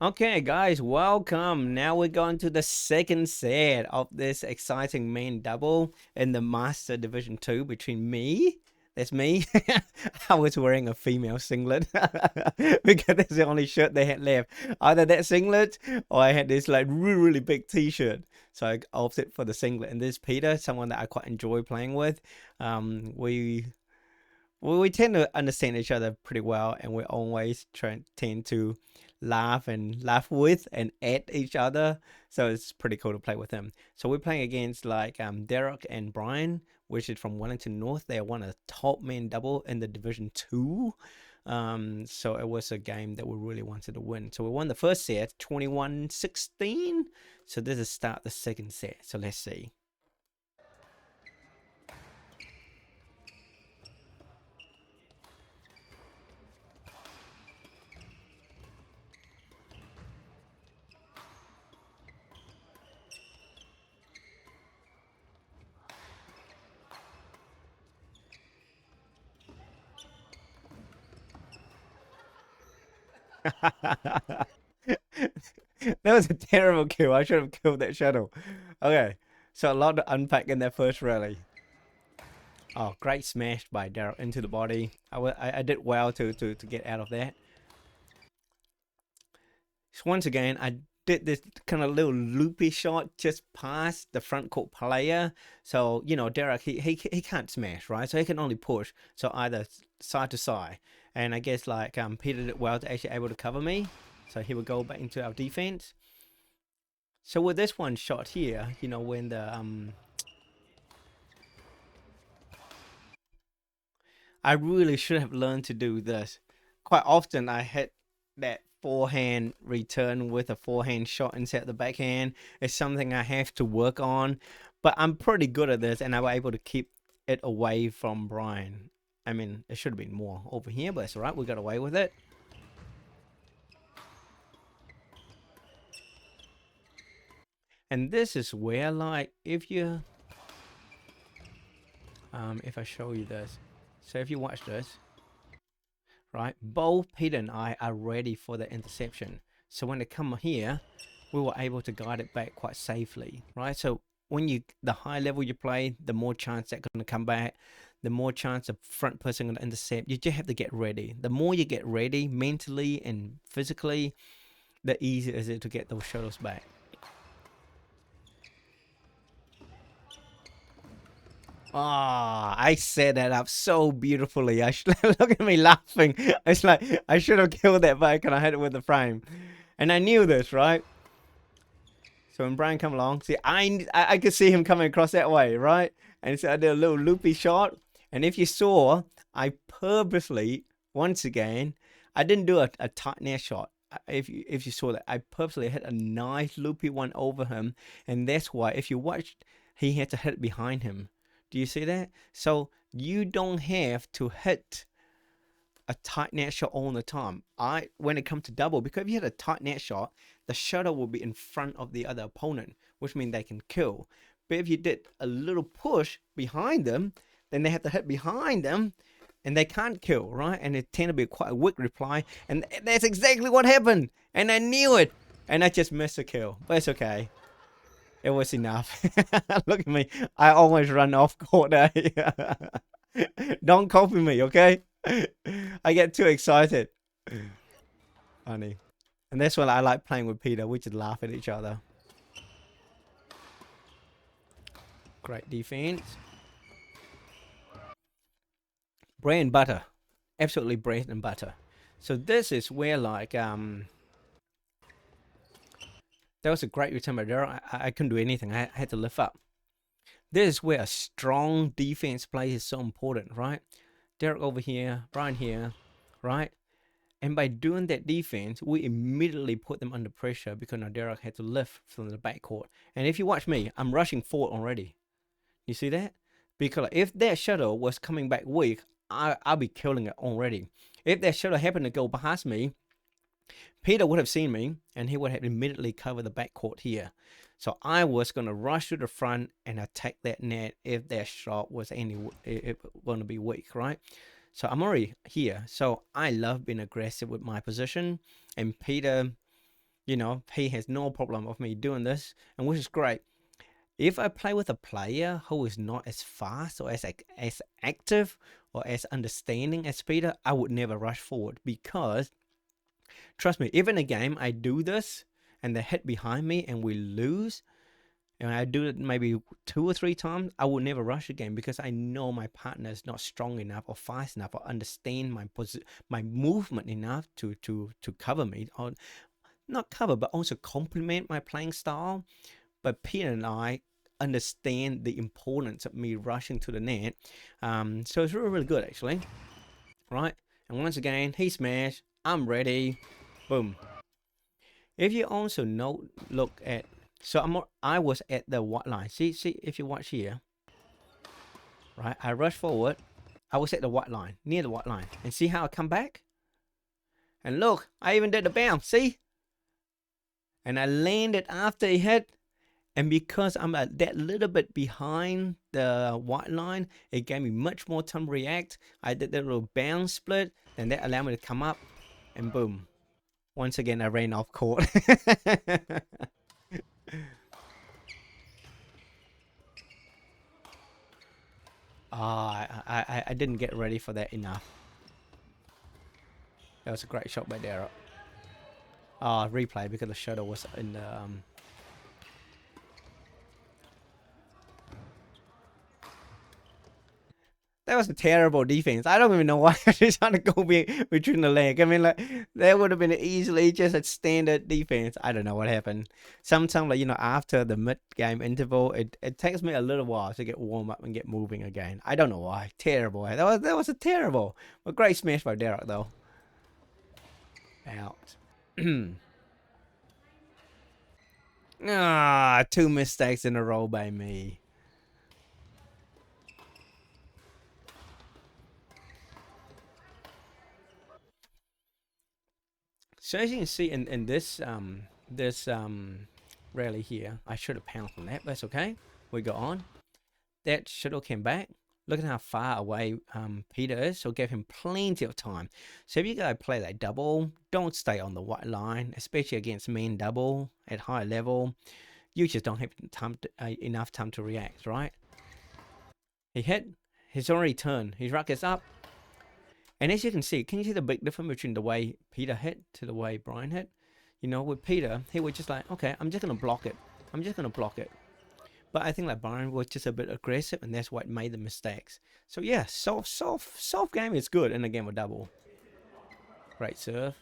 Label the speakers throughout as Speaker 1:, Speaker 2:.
Speaker 1: Okay, guys, welcome. Now we're going to the second set of this exciting main double in the Master Division 2 between me. That's me. I was wearing a female singlet because that's the only shirt they had left. Either that singlet or I had this like really, really big t-shirt. So I opted for the singlet. And this Peter, someone that I quite enjoy playing with. We tend to understand each other pretty well, and we always tend to laugh with and at each other. So it's pretty cool to play with him. So we're playing against like Derek and Brian, which is from Wellington North. They are one of the top men double in the Division 2. So it was a game that we really wanted to win. So we won the first set 21-16. So this is start the second set. So let's see. That was a terrible kill. I should have killed that shuttle. Okay, so a lot to unpack in that first rally. Oh, great smash by Daryl into the body. I did well to get out of that. So once again, I did this kind of little loopy shot just past the front court player. So, you know, Derek, he can't smash, right? So he can only push. So either side to side. And I guess like Peter did well to actually able to cover me. So he would go back into our defense. So with this one shot here, you know, when the I really should have learned to do this. Quite often I hit that forehand return with a forehand shot instead of the backhand. It's something I have to work on, but I'm pretty good at this, and I was able to keep it away from Brian. I mean, it should have been more over here, but it's all right. We got away with it. And this is where, like, if I show you this, so if you watch this, right, both Peter and I are ready for the interception. So when they come here, we were able to guide it back quite safely, right? So when the high level you play, the more chance that's going to come back, the more chance the front person going to intercept. You just have to get ready. The more you get ready mentally and physically, the easier is it to get those shuttles back. Ah, I set that up so beautifully. I should look at me laughing. It's like I should have killed that back and I hit it with the frame. And I knew this, right? So when Brian come along, see, I could see him coming across that way, right? And so I did a little loopy shot. And if you saw, I purposely, once again, I didn't do a tight net shot. If you saw that, I purposely hit a nice loopy one over him, and that's why if you watched, he had to hit it behind him. Do you see that? So you don't have to hit a tight net shot all the time. When it comes to double, because if you hit a tight net shot, the shuttle will be in front of the other opponent, which means they can kill. But if you did a little push behind them, then they have to hit behind them, and they can't kill, right? And it tend to be quite a weak reply, and that's exactly what happened. And I knew it, and I just missed a kill, but it's okay. It was enough. Look at me. I always run off court. Don't copy me, okay? I get too excited. Funny. And that's when I like playing with Peter. We just laugh at each other. Great defense. Bread and butter. Absolutely bread and butter. So this is where like that was a great return by Daryl. I couldn't do anything. I had to lift up. This is where a strong defense play is so important, right? Derek over here, Brian here, right? And by doing that defense, we immediately put them under pressure because now Derek had to lift from the backcourt. And if you watch me, I'm rushing forward already. You see that? Because if that shuttle was coming back weak, I'll be killing it already. If that shuttle happened to go past me, Peter would have seen me and he would have immediately covered the backcourt here. So I was going to rush to the front and attack that net if that shot was going to be weak, right? So I'm already here. So I love being aggressive with my position. And Peter You know, he has no problem of me doing this, and which is great. If I play with a player who is not as fast or as active or as understanding as Peter, I would never rush forward because trust me, if in a game I do this and they hit behind me and we lose, and I do it maybe 2 or 3 times, I will never rush again because I know my partner is not strong enough or fast enough or understand my movement enough to cover me, or not cover but also complement my playing style. But Peter and I understand the importance of me rushing to the net. So it's really, really good actually, right? And once again, he smashed. I'm ready. Boom. If you also look at, so I was at the white line. See, if you watch here, right? I rush forward. I was at the white line, near the white line, and see how I come back. And look, I even did the bounce. See, and I landed after he hit. And because I'm that little bit behind the white line, it gave me much more time to react. I did that little bounce split, and that allowed me to come up, and boom. Once again, I ran off court. I didn't get ready for that enough. That was a great shot by Derek. Replay because the shuttle was in the that was a terrible defense. I don't even know why I was trying to go between the leg. I mean, like, that would have been easily just a standard defense. I don't know what happened. Sometimes, like, you know, after the mid-game interval, it takes me a little while to get warm up and get moving again. I don't know why. Terrible. That was a terrible. A great smash by Derek, though. Out. Two mistakes in a row by me. So as you can see in this rally here, I should have pounced on that, but that's okay. We go on. That shuttle came back. Look at how far away Peter is, so it gave him plenty of time. So if you go play that double, don't stay on the white line, especially against main double at high level. You just don't have enough time to react, right? He hit. He's already turned. His ruck is up. And as you can see the big difference between the way Peter hit to the way Brian hit? You know, with Peter, he was just like, okay, I'm just going to block it. I'm just going to block it. But I think like Brian was just a bit aggressive, and that's what made the mistakes. So yeah, soft game is good in a game of double. Great serve.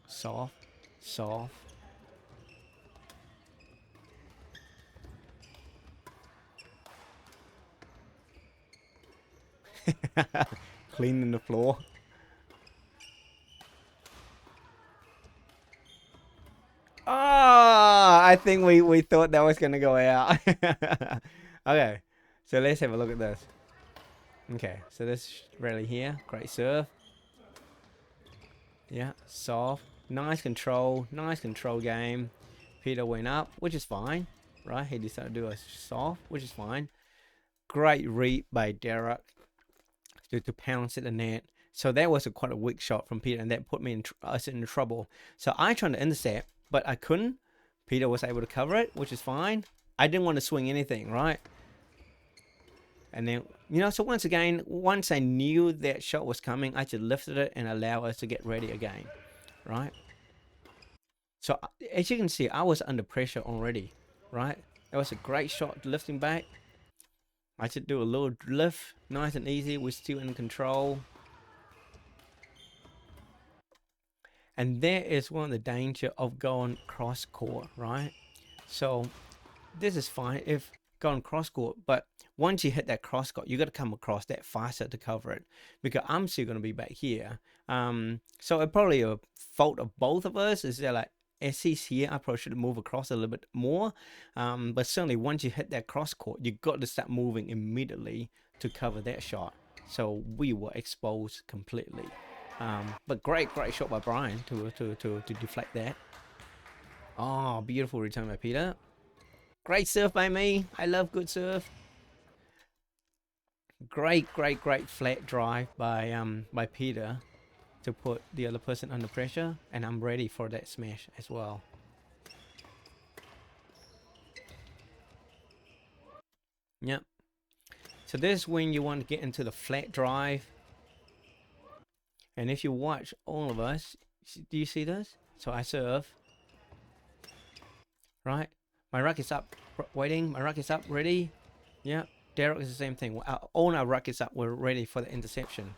Speaker 1: Soft. Cleaning the floor. I think we thought that was gonna go out. Okay, so let's have a look at this. Okay, so this rally here, great serve. Yeah, soft, nice control game. Peter went up, which is fine, right? He decided to do a soft, which is fine. Great read by Derek to pounce at the net. So that was quite a weak shot from Peter, and that put me us in trouble. So I tried to intercept, but I couldn't. Peter was able to cover it, which is fine. I didn't want to swing anything, right? And then, you know, so once again, once I knew that shot was coming, I just lifted it and allow us to get ready again, right? So as you can see, I was under pressure already, right? That was a great shot lifting back. I should do a little lift, nice and easy. We're still in control. And there is one of the danger of going cross court, right? So this is fine if going cross court, but once you hit that cross court, you got to come across that faster to cover it, because I'm still going to be back here. So it probably a fault of both of us is that, like, as he's here, I probably should move across a little bit more. But certainly once you hit that cross court, you got to start moving immediately to cover that shot. So we were exposed completely. But great shot by Brian to deflect that. Oh, beautiful return by Peter. Great serve by me. I love good serve. Great flat drive by Peter. to put the other person under pressure, and I'm ready for that smash as well. Yep. So this is when you want to get into the flat drive. And if you watch all of us, do you see this? So I serve, right? My racket's up, waiting. My racket's up, ready. Yeah, Derek is the same thing. All our rackets up, we're ready for the interception.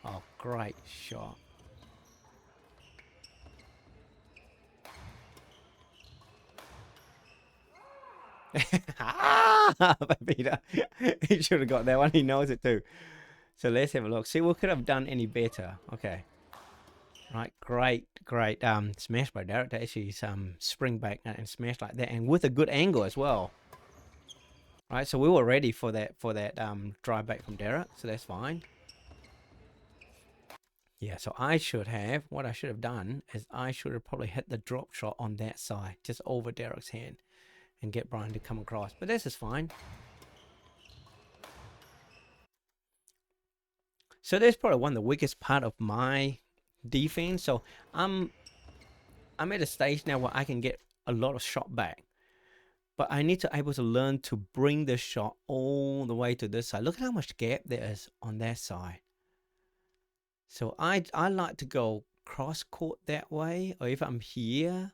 Speaker 1: Oh, great shot. Peter, he should have got that one. He knows it too. So let's have a look. See, we could have done any better. Okay. Right, great. Smash by Derek to actually spring back and smash like that, and with a good angle as well. Right, so we were ready for that drive back from Derek, so that's fine. Yeah, so what I should have done is I should have probably hit the drop shot on that side, just over Derek's hand, and get Brian to come across. But this is fine. So that's probably one of the weakest part of my defense. So I'm at a stage now where I can get a lot of shot back, but I need to able to learn to bring the shot all the way to this side. Look at how much gap there is on that side. So I like to go cross court that way, or if I'm here,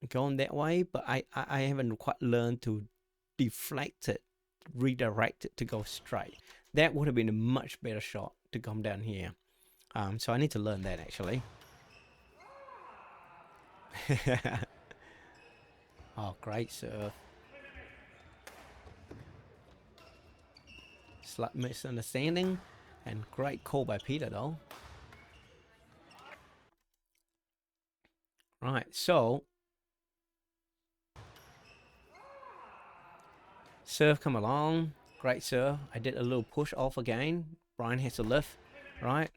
Speaker 1: going that way, but I haven't quite learned to deflect it, redirect it to go straight. That would have been a much better shot to come down here. So I need to learn that actually. Oh, great serve. Slight misunderstanding, and great call by Peter though. Right, so serve come along. Great serve. I did a little push off again. Brian has to lift, right?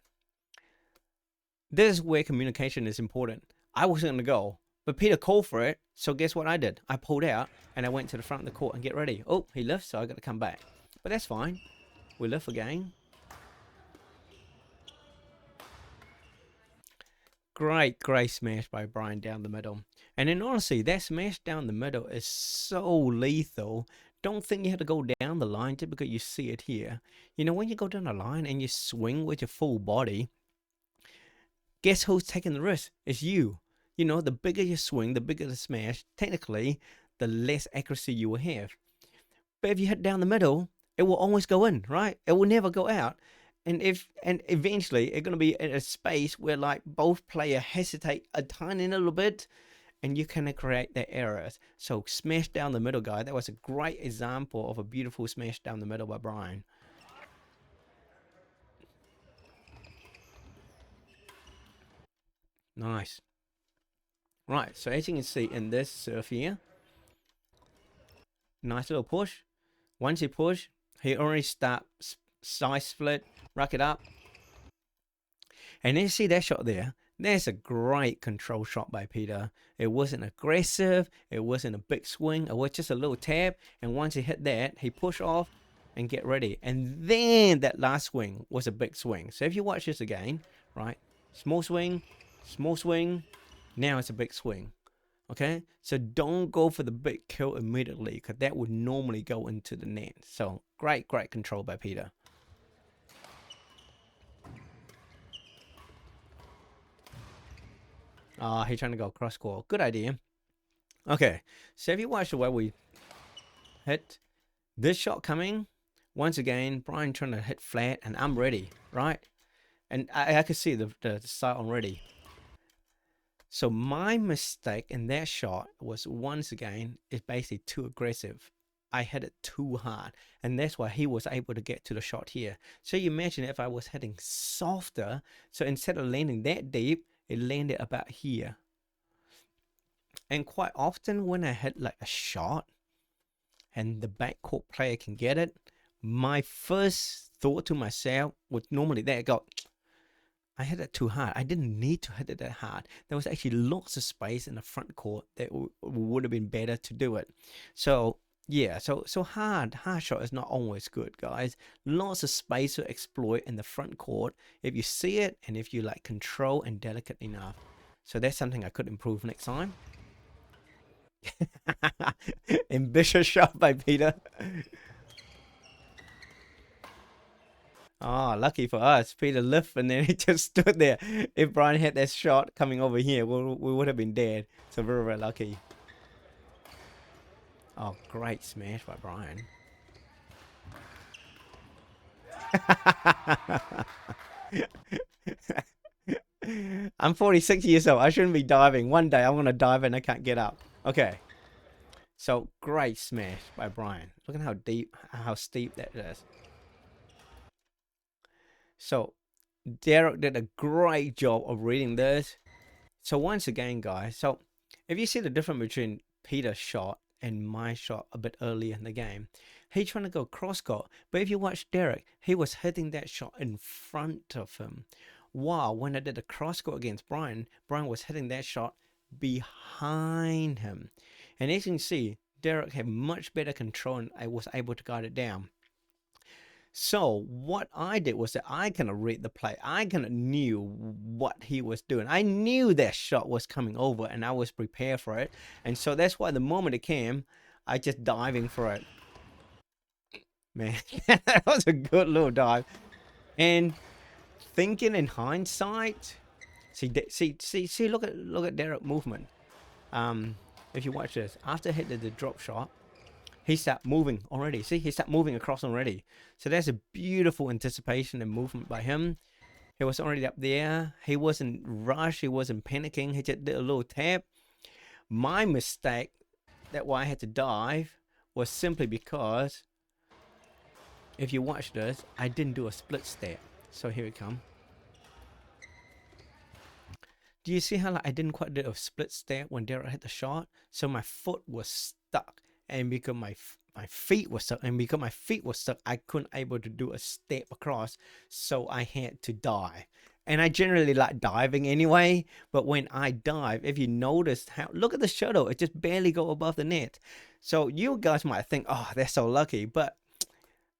Speaker 1: This is where communication is important. I wasn't going to go, but Peter called for it. So guess what I did? I pulled out and I went to the front of the court and get ready. Oh, he lifts, so I got to come back. But that's fine. We lift again. Great smash by Brian down the middle. And then honestly, that smash down the middle is so lethal. Don't think you have to go down the line just because you see it here. You know, when you go down the line and you swing with your full body, guess who's taking the risk? It's you. You know, the bigger you swing, the bigger the smash, technically, the less accuracy you will have. But if you hit down the middle, it will always go in, right? It will never go out. And eventually it's going to be in a space where like both players hesitate a tiny little bit, and you can create that errors. So smash down the middle, guy. That was a great example of a beautiful smash down the middle by Brian. Nice. Right, so as you can see in this serve here, nice little push. Once you push, he already starts side split, rack it up. And then you see that shot there. There's a great control shot by Peter. It wasn't aggressive. It wasn't a big swing. It was just a little tap. And once he hit that, he pushed off and get ready. And then that last swing was a big swing. So if you watch this again, right? Small swing. Now it's a big swing. Okay? So don't go for the big kill immediately, because that would normally go into the net. So great control by Peter. He's trying to go cross court. Good idea. Okay, so if you watch the way we hit this shot coming, once again, Brian trying to hit flat, and I'm ready, right? And I could see the start already. So my mistake in that shot was, once again, is basically too aggressive. I hit it too hard, and that's why he was able to get to the shot here. So you imagine if I was hitting softer, so instead of landing that deep, it landed about here. And quite often when I hit like a shot and the backcourt player can get it, my first thought to myself would normally go, I hit it too hard. I didn't need to hit it that hard. There was actually lots of space in the front court that would have been better to do it. So Yeah, so hard shot is not always good, guys. Lots of space to exploit in the front court if you see it and if you like control and delicate enough. So that's something I could improve next time. Ambitious shot by Peter. Oh, lucky for us, Peter left and then he just stood there. If Brian had that shot coming over here, we would have been dead. So very, very lucky. Oh, great smash by Brian. I'm 46 years old. I shouldn't be diving. One day I'm going to dive and I can't get up. Okay. So great smash by Brian. Look at how deep, how steep that is. So Derek did a great job of reading this. So once again, guys, so if you see the difference between Peter's shot and my shot a bit earlier in the game, he's trying to go cross court. But if you watch Derek, he was hitting that shot in front of him. While when I did the cross court against Brian, Brian was hitting that shot behind him. And as you can see, Derek had much better control and I was able to guide it down. So what I did was that I kind of read the play. I kind of knew what he was doing. I knew that shot was coming over and I was prepared for it. And so that's why the moment it came, I just diving for it. Man, that was a good little dive. And thinking in hindsight, see, look at Derek movement. If you watch this, after hitting the drop shot, he started moving already. See, he started moving across already. So that's a beautiful anticipation and movement by him. He was already up there. He wasn't rushed. He wasn't panicking. He just did a little tap. My mistake, that why I had to dive, was simply because if you watch this, I didn't do a split step. So here we come. Do you see how like, I didn't quite do a split step when Derek hit the shot? So my foot was stuck. And because my feet were stuck, I couldn't able to do a step across, so I had to dive. And I generally like diving anyway, but when I dive, if you noticed how, look at the shuttle, it just barely go above the net. So you guys might think, oh, they're so lucky, but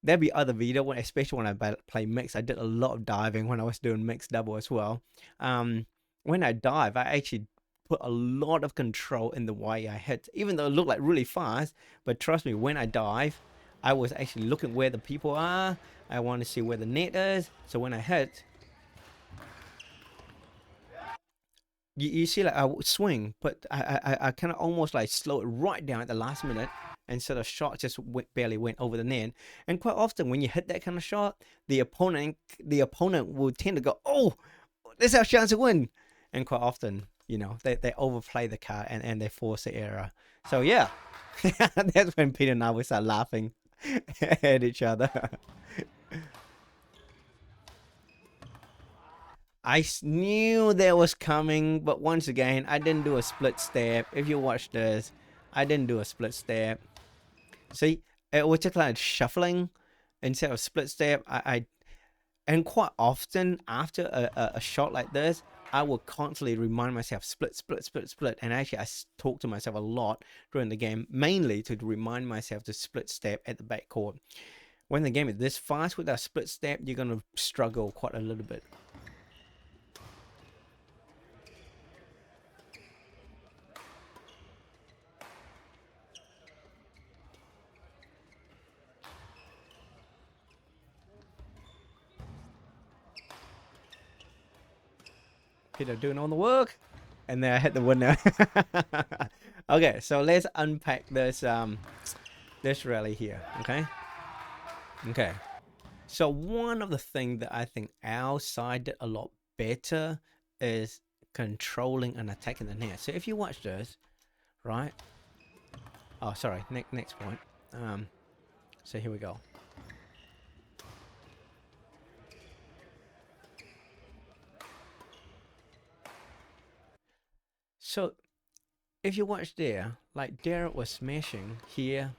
Speaker 1: there'll be other video, especially when I play mix. I did a lot of diving when I was doing mixed double as well. When I dive, I actually put a lot of control in the way I hit, even though it looked like really fast. But trust me, when I dive, I was actually looking where the people are. I want to see where the net is. So when I hit, you see, like I would swing, but I kind of almost like slow it right down at the last minute. And so the shot just barely went over the net. And quite often when you hit that kind of shot, the opponent will tend to go, oh, this is our chance to win. And quite often, you know, they overplay the card and they force the error. So yeah, that's when Peter and I would start laughing at each other. I knew that was coming, but once again, I didn't do a split step. If you watch this, I didn't do a split step. See, it was just like shuffling instead of split step. And quite often after a shot like this, I will constantly remind myself split, split, split, split. And actually, I talk to myself a lot during the game, mainly to remind myself to split step at the back court. When the game is this fast with a split step, you're going to struggle quite a little bit. Peter doing all the work, and then I hit the winner. Okay, so let's unpack this this rally here. Okay, so one of the things that I think our side did a lot better is controlling and attacking the net. So if you watch this, right? Oh, sorry, next point. So here we go. So if you watch there, like Derek was smashing here.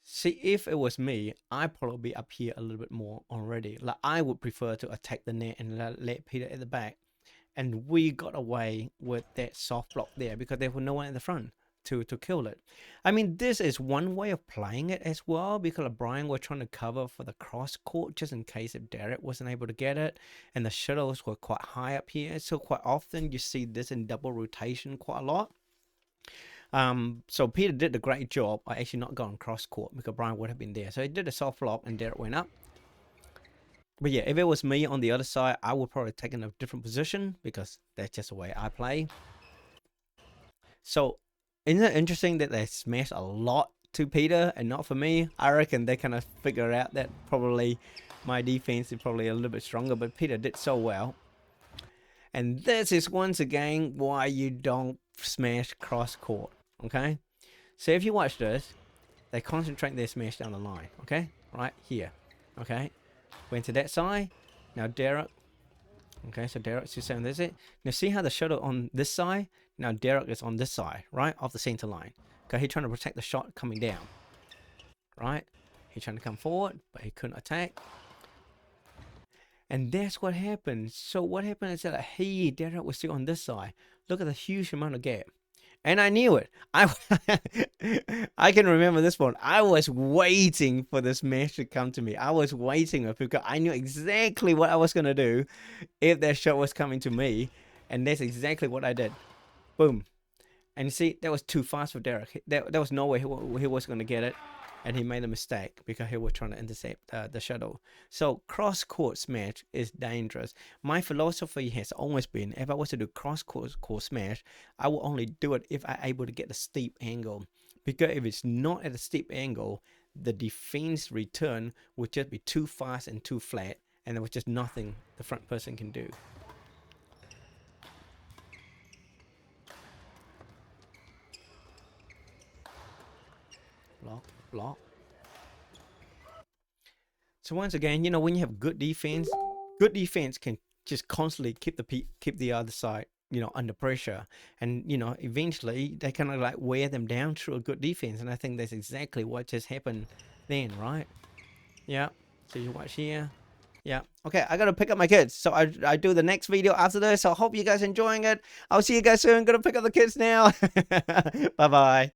Speaker 1: See, if it was me, I'd probably be up here a little bit more already. Like I would prefer to attack the net and let Peter at the back. And we got away with that soft block there because there was no one at the front. to kill it. I mean, this is one way of playing it as well, because Brian was trying to cover for the cross court just in case if Derek wasn't able to get it, and the shuttles were quite high up here, so quite often you see this in double rotation quite a lot. So Peter did a great job. I actually not going cross court because Brian would have been there. So he did a soft lock and Derek went up. But yeah, if it was me on the other side, I would probably take in a different position because that's just the way I play. So isn't it interesting that they smash a lot to Peter and not for me? I reckon they kind of figure out that probably my defense is probably a little bit stronger, but Peter did so well. And this is once again why you don't smash cross court, okay? So if you watch this, they concentrate their smash down the line, okay? Right here, okay? Went to that side. Now Derek, okay, so Derek's just saying this. Now see how the shuttle on this side? Now Derek is on this side, right? Off the center line. Okay, he's trying to protect the shot coming down, right? He's trying to come forward, but he couldn't attack. And that's what happened. So what happened is that Derek was still on this side. Look at the huge amount of gap. And I knew it. I can remember this one. I was waiting for this match to come to me. I was waiting because I knew exactly what I was going to do if that shot was coming to me. And that's exactly what I did. Boom. And you see, that was too fast for Derek. There was no way he was going to get it. And he made a mistake because he was trying to intercept the shuttle. So cross-court smash is dangerous. My philosophy has always been, if I was to do cross-court smash, I will only do it if I'm able to get a steep angle. Because if it's not at a steep angle, the defense return would just be too fast and too flat. And there was just nothing the front person can do. Block. Block. So once again, you know, when you have good defense can just constantly keep the other side, you know, under pressure, and you know, eventually they kind of like wear them down through a good defense, and I think that's exactly what just happened then, right? Yeah. So you watch here. Yeah. Okay, I gotta pick up my kids, so I do the next video after this. So I hope you guys enjoying it. I'll see you guys soon. Gonna pick up the kids now. Bye bye.